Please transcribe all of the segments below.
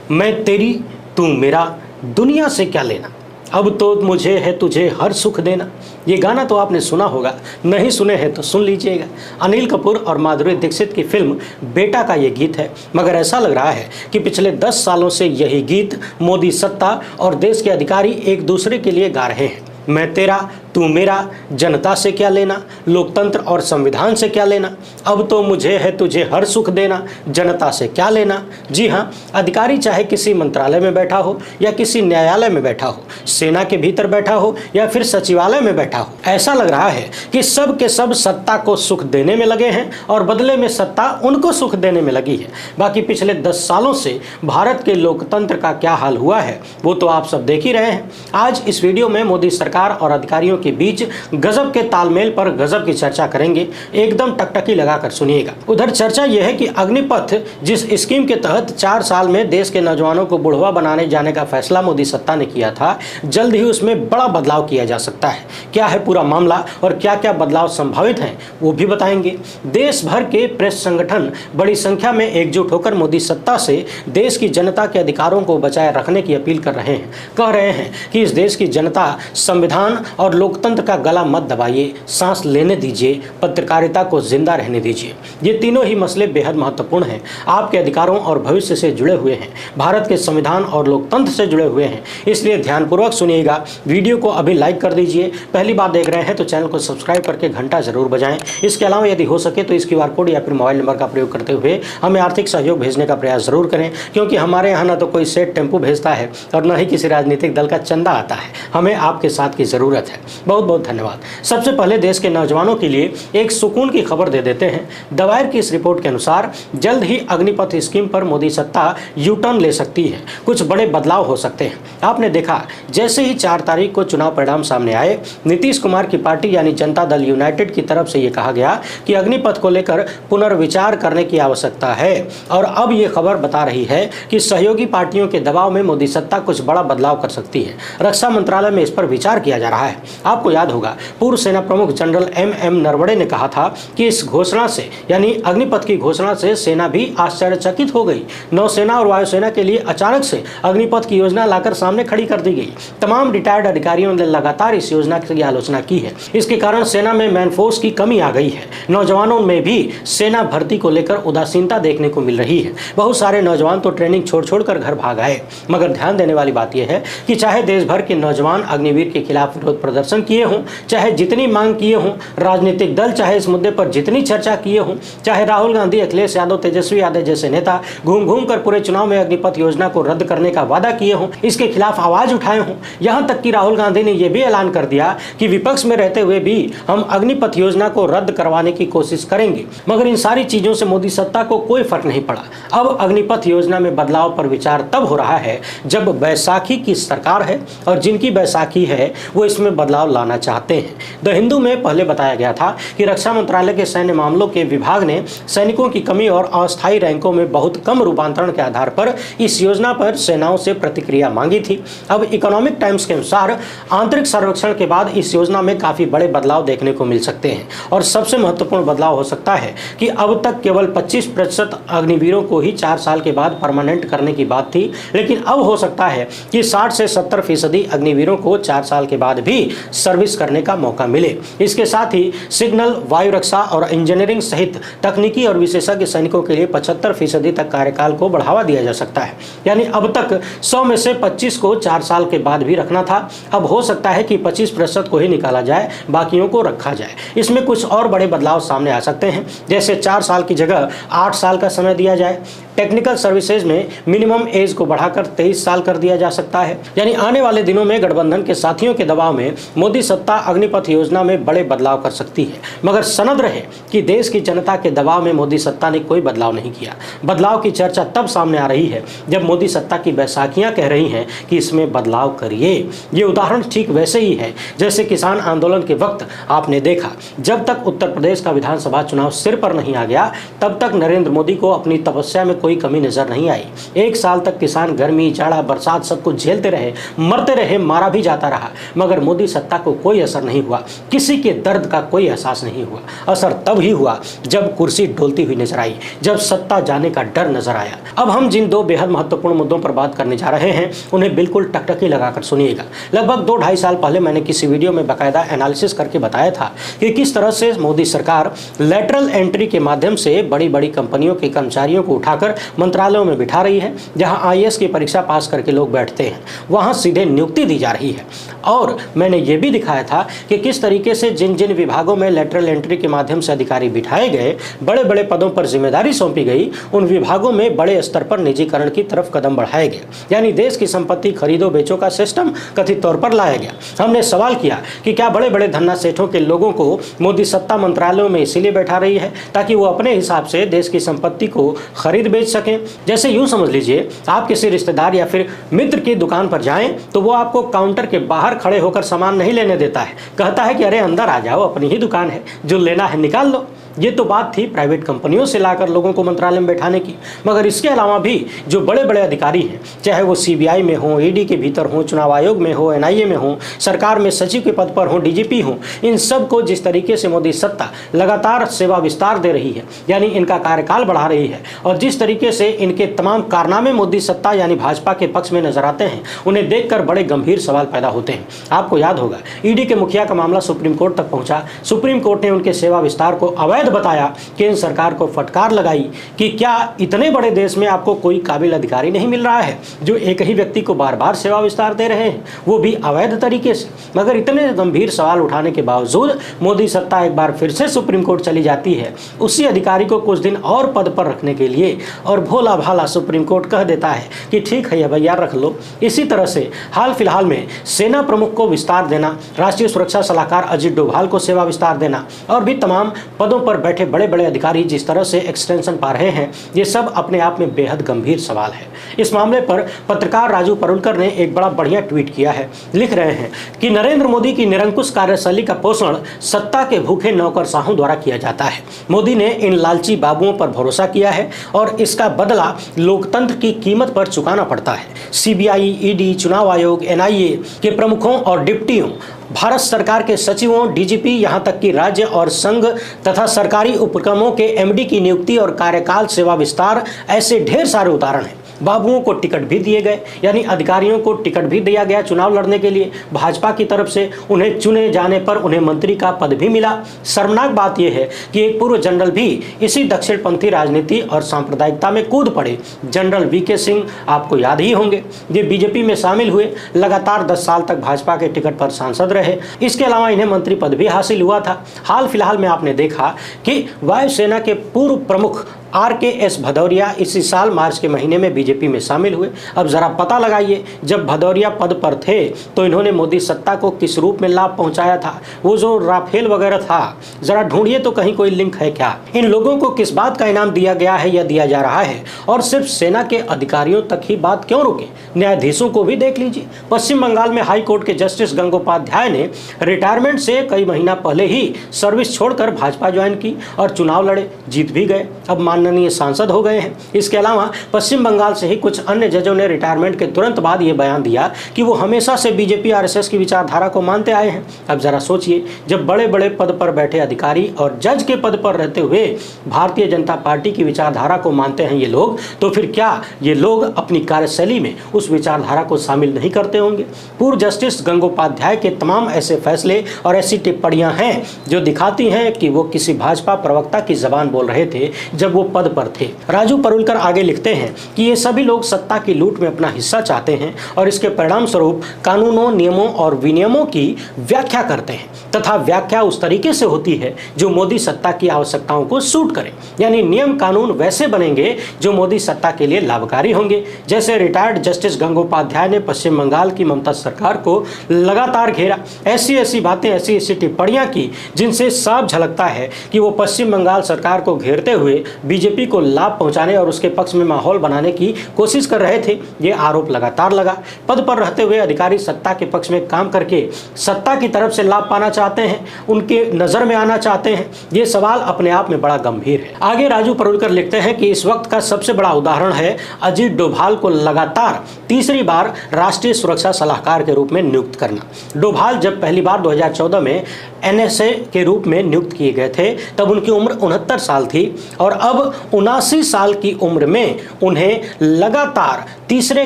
मैं तेरी तू मेरा, दुनिया से क्या लेना, अब तो मुझे है तुझे हर सुख देना। ये गाना तो आपने सुना होगा, नहीं सुने हैं तो सुन लीजिएगा। अनिल कपूर और माधुरी दीक्षित की फिल्म बेटा का ये गीत है। मगर ऐसा लग रहा है कि पिछले 10 सालों से यही गीत मोदी सत्ता और देश के अधिकारी एक दूसरे के लिए गा रहे हैं। मैं तेरा तू मेरा, जनता से क्या लेना, लोकतंत्र और संविधान से क्या लेना, अब तो मुझे है तुझे हर सुख देना, जनता से क्या लेना। जी हाँ, अधिकारी चाहे किसी मंत्रालय में बैठा हो या किसी न्यायालय में बैठा हो, सेना के भीतर बैठा हो या फिर सचिवालय में बैठा हो, ऐसा लग रहा है कि सब के सब सत्ता को सुख देने में लगे हैं और बदले में सत्ता उनको सुख देने में लगी है। बाकी पिछले 10 सालों से भारत के लोकतंत्र का क्या हाल हुआ है वो तो आप सब देख ही रहे हैं। आज इस वीडियो में मोदी सरकार और अधिकारियों के बीच गजब के तालमेल पर गजब की चर्चा करेंगे, एकदम टकटकी लगाकर सुनिएगा। उधर चर्चा यह है कि अग्निपथ जिस स्कीम के तहत 4 साल में देश के नौजवानों को बुढ़वा बनाने जाने का फैसला मोदी सत्ता ने किया था, जल्द ही उसमें बड़ा बदलाव किया जा सकता है। क्या है पूरा मामला और क्या क्या बदलाव संभावित हैं वो भी बताएंगे। देश भर के प्रेस संगठन बड़ी संख्या में एकजुट होकर मोदी सत्ता से देश की जनता के अधिकारों को बचाए रखने की अपील कर रहे हैं। कह रहे हैं कि इस देश की जनता संविधान और लोकतंत्र का गला मत दबाइए, सांस लेने दीजिए, पत्रकारिता को जिंदा रहने दीजिए। ये तीनों ही मसले बेहद महत्वपूर्ण हैं, आपके अधिकारों और भविष्य से जुड़े हुए हैं, भारत के संविधान और लोकतंत्र से जुड़े हुए हैं। इसलिए ध्यानपूर्वक सुनिएगा। वीडियो को अभी लाइक कर दीजिए, पहली बार देख रहे हैं तो चैनल को सब्सक्राइब करके घंटा जरूर बजाएं। इसके अलावा यदि हो सके तो इस QR कोड या फिर मोबाइल नंबर का प्रयोग करते हुए हमें आर्थिक सहयोग भेजने का प्रयास जरूर करें, क्योंकि हमारे यहाँ न तो कोई सेठ टेम्पू भेजता है और न ही किसी राजनीतिक दल का चंदा आता है। हमें आपके साथ की जरूरत है। बहुत बहुत धन्यवाद। सबसे पहले देश के नौजवानों के लिए एक सुकून की खबर दे देते हैं। दवायर की इस रिपोर्ट के अनुसार जल्द ही अग्निपथ स्कीम पर मोदी सत्ता यू टर्न ले सकती है। कुछ बड़े बदलाव हो सकते हैं। आपने देखा, जैसे ही 4 तारीख को चुनाव परिणाम सामने आए, नीतीश कुमार की पार्टी यानी जनता दल यूनाइटेड की तरफ से यह कहा गया कि अग्निपथ को लेकर पुनर्विचार करने की आवश्यकता है। और अब यह खबर बता रही है कि सहयोगी पार्टियों के दबाव में मोदी सत्ता कुछ बड़ा बदलाव कर सकती है। रक्षा मंत्रालय में इस पर विचार किया जा रहा है। आपको याद होगा, पूर्व सेना प्रमुख जनरल MM नरवणे ने कहा था कि इस घोषणा से यानी अग्निपथ की घोषणा से सेना भी आश्चर्यचकित हो गई। नौसेना और वायुसेना के लिए अचानक से अग्निपथ की योजना लाकर सामने खड़ी कर दी गई। तमाम रिटायर्ड अधिकारियों ने लगातार इस योजना की आलोचना की है। इसके कारण सेना में मैनफोर्स की कमी आ गई है। नौजवानों में भी सेना भर्ती को लेकर उदासीनता देखने को मिल रही है। बहुत सारे नौजवान तो ट्रेनिंग छोड़ छोड़कर घर भाग आए। मगर ध्यान देने वाली बात यह है कि चाहे देश भर के नौजवान अग्निवीर के खिलाफ विरोध प्रदर्शन किए हों, चाहे जितनी मांग किए हों, राजनीतिक दल चाहे इस मुद्दे पर जितनी चर्चा किए हों, चाहे राहुल गांधी, अखिलेश यादव, तेजस्वी यादव जैसे नेता घूम घूम कर पूरे चुनाव में अग्निपथ योजना को रद्द करने का वादा किए हों, इसके खिलाफ आवाज उठाए हों, यहां तक कि राहुल गांधी ने यह भी ऐलान कर दिया कि विपक्ष में रहते हुए भी हम अग्निपथ योजना को रद्द करवाने की कोशिश करेंगे, मगर इन सारी चीजों से मोदी सत्ता को कोई फर्क नहीं पड़ा। अब अग्निपथ योजना में बदलाव पर विचार तब हो रहा है जब बैसाखी की सरकार है और जिनकी बैसाखी है वो इसमें बदलाव लाना चाहते हैं। द हिंदू में पहले बताया गया था कि रक्षा मंत्रालय के सैन्य मामलों के विभाग ने सैनिकों की कमी और अस्थायी रैंकों में बहुत कम रूपांतरण के आधार पर इस योजना पर सेनाओं से प्रतिक्रिया मांगी थी। अब इकोनॉमिक टाइम्स के अनुसार आंतरिक सर्वेक्षण के बाद इस योजना में काफी बड़े बदलाव देखने को मिल सकते हैं और सबसे महत्वपूर्ण बदलाव हो सकता है कि अब तक केवल 25% अग्निवीरों को ही 4 साल के बाद परमानेंट करने की बात थी, लेकिन अब हो सकता है कि 60 से 70% अग्निवीरों को 4 साल के बाद भी सर्विस करने का मौका मिले। इसके साथ ही सिग्नल, वायु रक्षा और इंजीनियरिंग सहित तकनीकी और विशेषज्ञ सैनिकों के लिए 75% तक कार्यकाल को बढ़ावा दिया जा सकता है। यानी अब तक 100 में से 25 को 4 साल के बाद भी रखना था, अब हो सकता है कि 25% को ही निकाला जाए, बाकियों को रखा जाए। इसमें कुछ और बड़े बदलाव सामने आ सकते हैं, जैसे 4 साल की जगह 8 साल का समय दिया जाए। टेक्निकल सर्विसेज में मिनिमम एज को बढ़ाकर 23 साल कर दिया जा सकता है। यानी आने वाले दिनों में गठबंधन के साथियों के दबाव में मोदी सत्ता अग्निपथ योजना में बड़े बदलाव कर सकती है, मगर सनद रहे कि देश की जनता के दबाव में मोदी सत्ता ने कोई बदलाव नहीं किया। बदलाव की चर्चा तब सामने आ रही है जब मोदी सत्ता की बैसाखियां कह रही हैं कि इसमें बदलाव करिए। ये उदाहरण ठीक वैसे ही है जैसे किसान आंदोलन के वक्त आपने देखा, जब तक उत्तर प्रदेश का विधानसभा चुनाव सिर पर नहीं आ गया तब तक नरेंद्र मोदी को अपनी तपस्या में कोई कमी नजर नहीं आई। 1 साल तक किसान गर्मी, जाड़ा, बरसात सब कुछ झेलते रहे, मरते रहे, मारा भी जाता रहा, मगर मोदी सत्ता सत्ता को कोई असर नहीं हुआ, किसी के दर्द का कोई एहसास नहीं हुआ। असर तब ही हुआ जब कुर्सी डोलती हुई नजर आई, जब सत्ता जाने का डर नजर आया। अब हम जिन दो बेहद महत्वपूर्ण मुद्दों पर बात करने जा रहे हैं उन्हें बिल्कुल टकटकी लगाकर सुनिएगा। लगभग 2-2.5 साल पहले मैंने किसी वीडियो में बाकायदा एनालिसिस करके बताया था कि किस तरह से मोदी सरकार लेटरल एंट्री के माध्यम से बड़ी बड़ी कंपनियों के कर्मचारियों को उठाकर मंत्रालयों में बिठा रही है। जहां आईएएस की परीक्षा पास करके लोग बैठते हैं वहां सीधे नियुक्ति दी जा रही है। और मैंने ये भी दिखाया था कि किस तरीके से जिन जिन विभागों में लेटरल एंट्री के माध्यम से अधिकारी बिठाए गए, बड़े बड़े पदों पर जिम्मेदारी सौंपी गई, उन विभागों में बड़े स्तर पर निजीकरण की तरफ कदम बढ़ाया गया, यानी देश की संपत्ति खरीदो बेचो का सिस्टम कथित तौर पर लाया गया। हमने सवाल किया कि क्या बड़े बड़े धन्ना सेठों के लोगों को मोदी सत्ता मंत्रालयों में इसीलिए बैठा रही है ताकि वो अपने हिसाब से देश की संपत्ति को खरीद बेच सकें। जैसे यूं समझ लीजिए, आप किसी रिश्तेदार या फिर मित्र की दुकान पर जाएं तो वो आपको काउंटर के बाहर खड़े होकर सामान नहीं लेने देता है, कहता है कि अरे अंदर आ जाओ, अपनी ही दुकान है, जो लेना है निकाल लो। ये तो बात थी प्राइवेट कंपनियों से लाकर लोगों को मंत्रालय में बैठाने की, मगर इसके अलावा भी जो बड़े बड़े अधिकारी हैं, चाहे वो सीबीआई में हो, ईडी के भीतर हो, चुनाव आयोग में हो, एनआईए में हो, सरकार में सचिव के पद पर हो, डीजीपी हो, इन सब को जिस तरीके से मोदी सत्ता लगातार सेवा विस्तार दे रही है, यानी इनका कार्यकाल बढ़ा रही है, और जिस तरीके से इनके तमाम कारनामे मोदी सत्ता यानी भाजपा के पक्ष में नजर आते हैं, उन्हें देखकर बड़े गंभीर सवाल पैदा होते हैं। आपको याद होगा, ईडी के मुखिया का मामला सुप्रीम कोर्ट तक पहुंचा। सुप्रीम कोर्ट ने उनके सेवा विस्तार को अवैध बताया। केंद्र सरकार को फटकार लगाई कि क्या इतने बड़े देश में आपको कोई काबिल अधिकारी नहीं मिल रहा है जो एक ही व्यक्ति को बार बार सेवा विस्तार दे रहे हैं, वो भी अवैध तरीके से। मगर इतने गंभीर सवाल उठाने के बावजूद मोदी सत्ता एक बार फिर से सुप्रीम कोर्ट चली जाती है उसी अधिकारी को कुछ दिन और पद पर रखने के लिए, और भोला भाला सुप्रीम कोर्ट कह देता है कि ठीक है भैया रख लो। इसी तरह से हाल फिलहाल में सेना प्रमुख को विस्तार देना, राष्ट्रीय सुरक्षा सलाहकार अजीत डोभाल को सेवा विस्तार देना, और भी तमाम पदों पर बैठे बड़े बड़े अधिकारी जिस तरह से एक्सटेंशन पा रहे हैं, ये सब अपने आप में बेहद गंभीर सवाल है। इस मामले पर पत्रकार राजू परुलकर ने एक बड़ा बढ़िया ट्वीट किया है। लिख रहे हैं कि नरेंद्र मोदी की निरंकुश कार्यशैली का पोषण सत्ता के भूखे नौकरशाहों द्वारा किया जाता है। मोदी ने इन लालची बाबुओं पर भरोसा किया है और इसका बदला लोकतंत्र की कीमत पर चुकाना पड़ता है। सीबीआई, ईडी, चुनाव आयोग, एनआईए के प्रमुखों और डिप्टियों, भारत सरकार के सचिवों, डीजीपी, यहां तक कि राज्य और संघ तथा सरकारी उपक्रमों के एमडी की नियुक्ति और कार्यकाल सेवा विस्तार, ऐसे ढेर सारे उदाहरण हैं। बाबुओं को टिकट भी दिए गए, यानी अधिकारियों को टिकट भी दिया गया चुनाव लड़ने के लिए भाजपा की तरफ से। उन्हें चुने जाने पर उन्हें मंत्री का पद भी मिला। शर्मनाक बात यह है कि एक पूर्व जनरल भी इसी दक्षिणपंथी राजनीति और सांप्रदायिकता में कूद पड़े। जनरल वीके सिंह आपको याद ही होंगे, ये बीजेपी में शामिल हुए, लगातार 10 साल तक भाजपा के टिकट पर सांसद रहे। इसके अलावा इन्हें मंत्री पद भी हासिल हुआ था। हाल फिलहाल में आपने देखा कि वायुसेना के पूर्व प्रमुख RKS भदौरिया इसी साल मार्च के महीने में बीजेपी में शामिल हुए। अब जरा पता लगाइए, जब भदौरिया पद पर थे तो इन्होंने मोदी सत्ता को किस रूप में लाभ पहुंचाया था? वो जो राफेल वगैरह था, जरा ढूंढिए तो कहीं कोई लिंक है क्या? इन लोगों को किस बात का इनाम दिया गया है या दिया जा रहा है? और सिर्फ सेना के अधिकारियों तक ही बात क्यों रुके? न्यायाधीशों को भी देख लीजिए। पश्चिम बंगाल में हाई कोर्ट के जस्टिस गंगोपाध्याय ने रिटायरमेंट से कई महीना पहले ही सर्विस छोड़कर भाजपा ज्वाइन की और चुनाव लड़े, जीत भी गए, अब माननीय सांसद हो गए हैं। इसके अलावा पश्चिम बंगाल से ही कुछ अन्य जजों ने रिटायरमेंट के तुरंत बाद ये बयान दिया कि वो हमेशा से बीजेपी आरएसएस की विचारधारा को मानते आए हैं। अब जरा सोचिए, जब बड़े बड़े पद पर बैठे अधिकारी और जज के पद पर रहते हुए भारतीय जनता पार्टी की विचारधारा को मानते हैं ये लोग, तो फिर क्या ये लोग अपनी कार्यशैली में उस विचारधारा को शामिल नहीं करते होंगे? पूर्व जस्टिस गंगोपाध्याय के तमाम ऐसे फैसले और ऐसी टिप्पणियां हैं जो दिखाती हैं कि वो किसी भाजपा प्रवक्ता की जबान बोल रहे थे जब वो पद पर थे। राजू परुलकर आगे लिखते हैं कि ये सभी लोग सत्ता की लूट में अपना हिस्सा चाहते हैं और इसके परिणाम स्वरूप कानूनों, नियमों और विनियमों की व्याख्या करते हैं तथा व्याख्या उस तरीके से होती है जो मोदी सत्ता की आवश्यकताओं को सूट करे। यानी नियम कानून वैसे बनेंगे जो मोदी सत्ता के लिए लाभकारी होंगे। जैसे रिटायर्ड जस्टिस गंगोपाध्याय ने पश्चिम बंगाल की ममता सरकार को लगातार घेरा, ऐसी बातें, ऐसी टिप्पणियां की जिनसे साफ झलकता है कि वो पश्चिम बंगाल सरकार को घेरते हुए बीजेपी को लाभ पहुंचाने और उसके पक्ष में माहौल बनाने की कोशिश कर रहे थे। ये आरोप लगातार लगा। पद पर रहते हुए अधिकारी सत्ता के पक्ष में काम करके सत्ता की तरफ से लाभ पाना चाहते हैं, उनके नजर में आना चाहते हैं। ये सवाल अपने आप में बड़ा गंभीर है। आगे राजू परुलकर लिखते हैं कि इस वक्त का सबसे बड़ा उदाहरण है अजीत डोभाल को लगातार तीसरी बार राष्ट्रीय सुरक्षा सलाहकार के रूप में नियुक्त करना। डोभाल जब पहली बार 2014 में एनएसए के रूप में नियुक्त किए गए थे तब उनकी उम्र 69 साल थी और अब 79 साल की उम्र में उन्हें लगातार तीसरे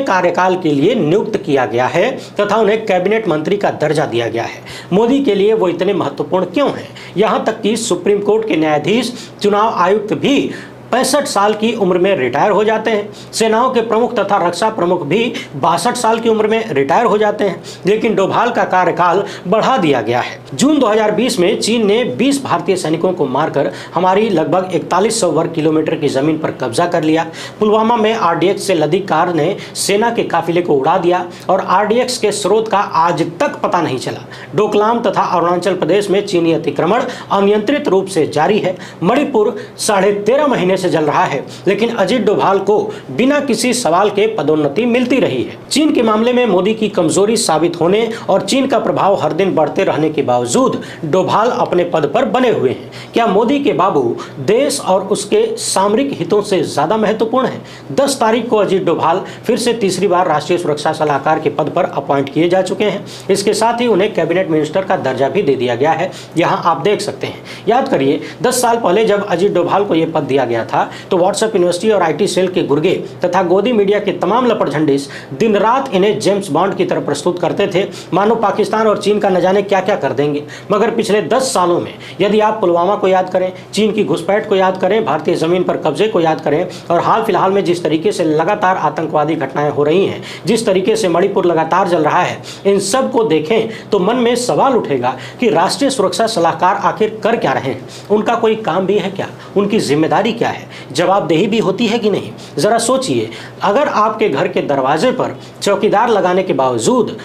कार्यकाल के लिए नियुक्त किया गया है तथा उन्हें कैबिनेट मंत्री का दर्जा दिया गया है। मोदी के लिए वो इतने महत्वपूर्ण क्यों हैं? यहाँ तक कि सुप्रीम कोर्ट के न्यायाधीश, चुनाव आयुक्त भी 65 साल की उम्र में रिटायर हो जाते हैं। सेनाओं के प्रमुख तथा रक्षा प्रमुख भी 62 साल की उम्र में रिटायर हो जाते हैं। लेकिन डोभाल का कार्यकाल बढ़ा दिया गया है। जून 2020 में चीन ने 20 भारतीय सैनिकों को मारकर हमारी लगभग 4100 वर्ग किलोमीटर की जमीन पर कब्जा कर लिया। पुलवामा में आरडीएक्स से लदी कार ने सेना के काफिले को उड़ा दिया और आरडीएक्स के स्रोत का आज तक पता नहीं चला। डोकलाम तथा अरुणाचल प्रदेश में चीनी अतिक्रमण अनियंत्रित रूप से जारी है। मणिपुर 13.5 महीने से जल रहा है, लेकिन अजीत डोभाल को बिना किसी सवाल के पदोन्नति मिलती रही है। चीन के मामले में मोदी की कमजोरी साबित होने और चीन का प्रभाव हर दिन बढ़ते रहने के बावजूद डोभाल अपने पद पर बने हुए हैं। क्या मोदी के बाबू देश और उसके सामरिक हितों से ज्यादा महत्वपूर्ण है? 10 तारीख को अजीत डोभाल फिर से तीसरी बार राष्ट्रीय सुरक्षा सलाहकार के पद पर अपॉइंट किए जा चुके हैं। इसके साथ ही उन्हें कैबिनेट मिनिस्टर का दर्जा भी दे दिया गया है। यहाँ आप देख सकते हैं। याद करिए 10 साल पहले जब अजीत डोभाल को यह पद दिया गया था तो व्हाट्सएप यूनिवर्सिटी और आईटी सेल के गुर्गे तथा गोदी मीडिया के तमाम लपटझंडिस दिन रात इन्हें जेम्स बॉन्ड की तरह प्रस्तुत करते थे, मानो पाकिस्तान और चीन का न जाने क्या क्या कर देंगे। मगर पिछले 10 सालों में यदि आप पुलवामा को याद करें, चीन की घुसपैठ को याद करें, भारतीय जमीन पर कब्जे को याद करें और हाल फिलहाल में जिस तरीके से लगातार आतंकवादी घटनाएं हो रही हैं, जिस तरीके से मणिपुर लगातार जल रहा है, इन सब को देखें तो मन में सवाल उठेगा कि राष्ट्रीय सुरक्षा सलाहकार आखिर कर क्या रहे हैं? उनका कोई काम भी है क्या? उनकी जिम्मेदारी क्या है? जवाबदेही भी होती है कि नहीं? जरा सोचिए, अगर आपके घर के दरवाजे पर चौकीदार लगाने के बावजूद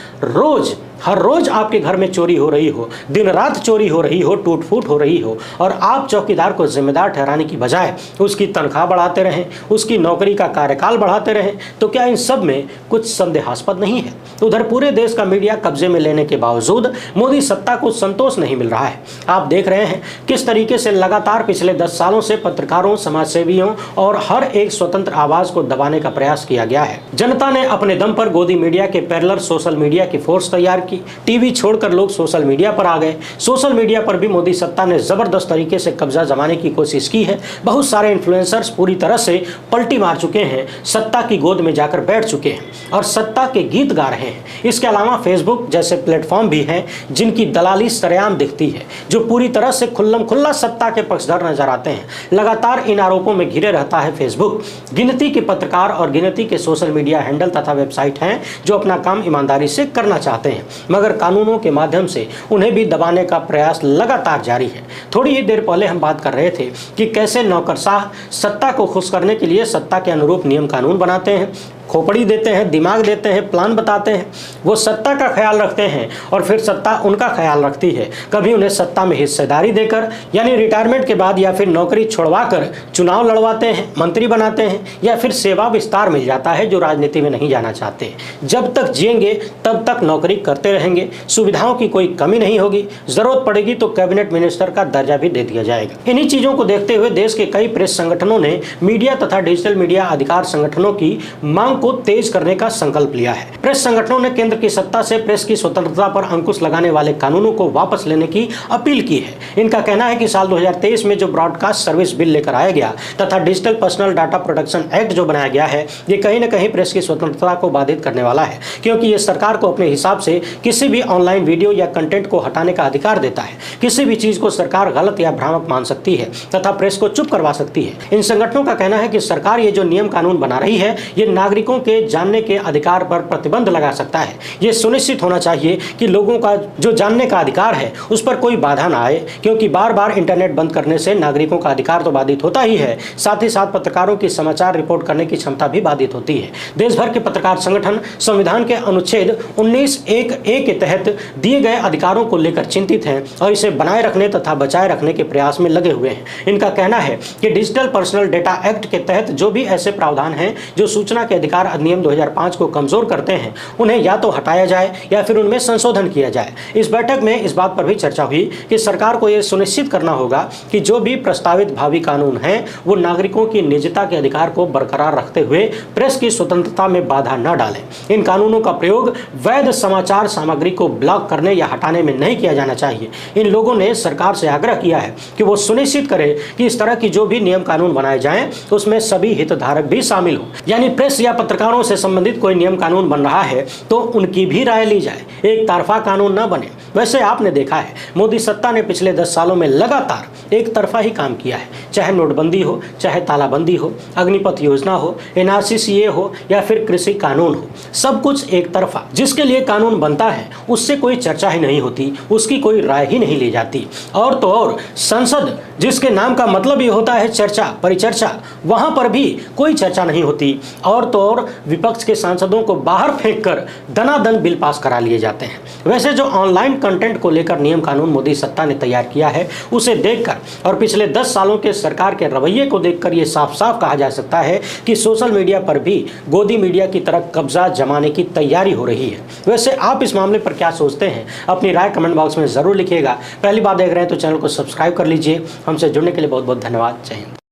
हर रोज आपके घर में चोरी हो रही हो, दिन रात चोरी हो रही हो, टूट फूट हो रही हो और आप चौकीदार को जिम्मेदार ठहराने की बजाय उसकी तनख्वाह बढ़ाते रहें, उसकी नौकरी का कार्यकाल बढ़ाते रहें, तो क्या इन सब में कुछ संदेहास्पद नहीं है? उधर पूरे देश का मीडिया कब्जे में लेने के बावजूद मोदी सत्ता को संतोष नहीं मिल रहा है। आप देख रहे हैं किस तरीके से लगातार पिछले 10 सालों से पत्रकारों, समाजसेवियों और हर एक स्वतंत्र आवाज को दबाने का प्रयास किया गया है। जनता ने अपने दम पर गोदी मीडिया के पैरेलल सोशल मीडिया की फोर्स तैयार की। टीवी छोड़कर लोग सोशल मीडिया पर आ गए। सोशल मीडिया पर भी मोदी सत्ता ने जबरदस्त तरीके से कब्जा जमाने की कोशिश की है। बहुत सारे इन्फ्लुएंसर्स पूरी तरह से पलटी मार चुके हैं, सत्ता की गोद में जाकर बैठ चुके हैं और सत्ता के गीत गा रहे हैं। इसके अलावा फेसबुक जैसे प्लेटफॉर्म भी हैं जिनकी दलाली सरेआम दिखती है, जो पूरी तरह से खुल्लम खुल्ला सत्ता के पक्षधर नजर आते हैं। लगातार इन आरोपों में घिरे रहता है फेसबुक। गिनती के पत्रकार और गिनती के सोशल मीडिया हैंडल तथा वेबसाइट हैं जो अपना काम ईमानदारी से करना चाहते हैं, मगर कानूनों के माध्यम से उन्हें भी दबाने का प्रयास लगातार जारी है। थोड़ी ही देर पहले हम बात कर रहे थे कि कैसे नौकरशाह सत्ता को खुश करने के लिए सत्ता के अनुरूप नियम कानून बनाते हैं, खोपड़ी देते हैं, दिमाग देते हैं, प्लान बताते हैं। वो सत्ता का ख्याल रखते हैं और फिर सत्ता उनका ख्याल रखती है। कभी उन्हें सत्ता में हिस्सेदारी देकर, यानी रिटायरमेंट के बाद या फिर नौकरी छुड़वाकर चुनाव लड़वाते हैं, मंत्री बनाते हैं, या फिर सेवा विस्तार मिल जाता है जो राजनीति में नहीं जाना चाहते। जब तक जिएंगे तब तक नौकरी करते रहेंगे, सुविधाओं की कोई कमी नहीं होगी, जरूरत पड़ेगी तो कैबिनेट मिनिस्टर का दर्जा भी दे दिया जाएगा। इन्हीं चीजों को देखते हुए देश के कई प्रेस संगठनों ने मीडिया तथा डिजिटल मीडिया अधिकार संगठनों की मांग को तेज करने का संकल्प लिया है। प्रेस संगठनों ने केंद्र की सत्ता से प्रेस की स्वतंत्रता पर अंकुश लगाने वाले कानूनों को वापस लेने की अपील की है। इनका कहना है कि साल 2023 में जो ब्रॉडकास्ट सर्विस बिल लेकर आया गया तथा digital personal data protection act जो बनाया गया है, ये कहीं न कहीं प्रेस की स्वतंत्रता को बाधित करने वाला है, क्योंकि ये सरकार को अपने हिसाब से किसी भी ऑनलाइन वीडियो या कंटेंट को हटाने का अधिकार देता है। किसी भी चीज को सरकार गलत या भ्रामक मान सकती है तथा प्रेस को चुप करवा सकती है। इन संगठनों का कहना है कि सरकार ये जो नियम कानून बना रही है, ये नागरिक नागरिकों के जानने के अधिकार पर प्रतिबंध लगा सकता है। ये सुनिश्चित होना चाहिए कि लोगों का जो जानने का अधिकार है उस पर कोई बाधा ना आए, क्योंकि बार बार इंटरनेट बंद करने से नागरिकों का अधिकार तो बाधित होता ही है, साथ ही साथ पत्रकारों की समाचार रिपोर्ट करने की क्षमता भी बाधित होती है। देश भर के पत्रकार संगठन संविधान के अनुच्छेद 19(1)(a) के तहत दिए गए अधिकारों को लेकर चिंतित हैं और इसे बनाए रखने तथा बचाए रखने के प्रयास में लगे हुए हैं। इनका कहना है कि डिजिटल पर्सनल डेटा एक्ट के तहत जो भी ऐसे प्रावधान हैं जो सूचना के अधिकार अधिनियम 2005 को कमजोर करते हैं, उन्हें या तो हटाया जाए या फिर उनमें संशोधन किया जाए। इस बैठक में इस बात पर भी चर्चा हुई कि सरकार को यह सुनिश्चित करना होगा कि जो भी प्रस्तावित भावी कानून हैं वो नागरिकों की निजता के अधिकार को बरकरार रखते हुए प्रेस की स्वतंत्रता में बाधा न डालें। इन कानूनों का प्रयोग वैध समाचार सामग्री को ब्लॉक करने या हटाने में नहीं किया जाना चाहिए। इन लोगों ने सरकार से आग्रह किया है कि वो सुनिश्चित करे कि इस तरह की जो भी नियम कानून बनाए जाएं उसमें सभी हितधारक भी शामिल हो, यानी प्रेस या पत्रकारों से संबंधित कोई नियम कानून बन रहा है तो उनकी भी राय ली जाए, एक तरफा कानून न बने। वैसे आपने देखा है मोदी सत्ता ने पिछले 10 सालों में लगातार एक तरफा ही काम किया है, चाहे नोटबंदी हो, चाहे तालाबंदी हो, अग्निपथ योजना हो, NRC हो या फिर कृषि कानून हो, सब कुछ एक तरफा। जिसके लिए कानून बनता है उससे कोई चर्चा ही नहीं होती, उसकी कोई राय ही नहीं ली जाती। और तो और संसद जिसके नाम का मतलब ये होता है चर्चा, परिचर्चा, वहां पर भी कोई चर्चा नहीं होती। और तो और विपक्ष के सांसदों को बाहर फेंक कर दनादन बिल पास करा लिए जाते हैं। वैसे जो ऑनलाइन कंटेंट को लेकर नियम कानून मोदी सत्ता ने तैयार किया है उसे देखकर और पिछले 10 सालों के सरकार के रवैये को देखकर यह साफ साफ कहा जा सकता है कि सोशल मीडिया पर भी गोदी मीडिया की तरह कब्जा जमाने की तैयारी हो रही है। वैसे आप इस मामले पर क्या सोचते हैं? अपनी राय कमेंट बॉक्स में जरूर लिखिएगा। पहली बार देख रहे हैं तो चैनल को सब्सक्राइब कर लीजिए। हमसे जुड़ने के लिए बहुत बहुत धन्यवाद। जय हिंद।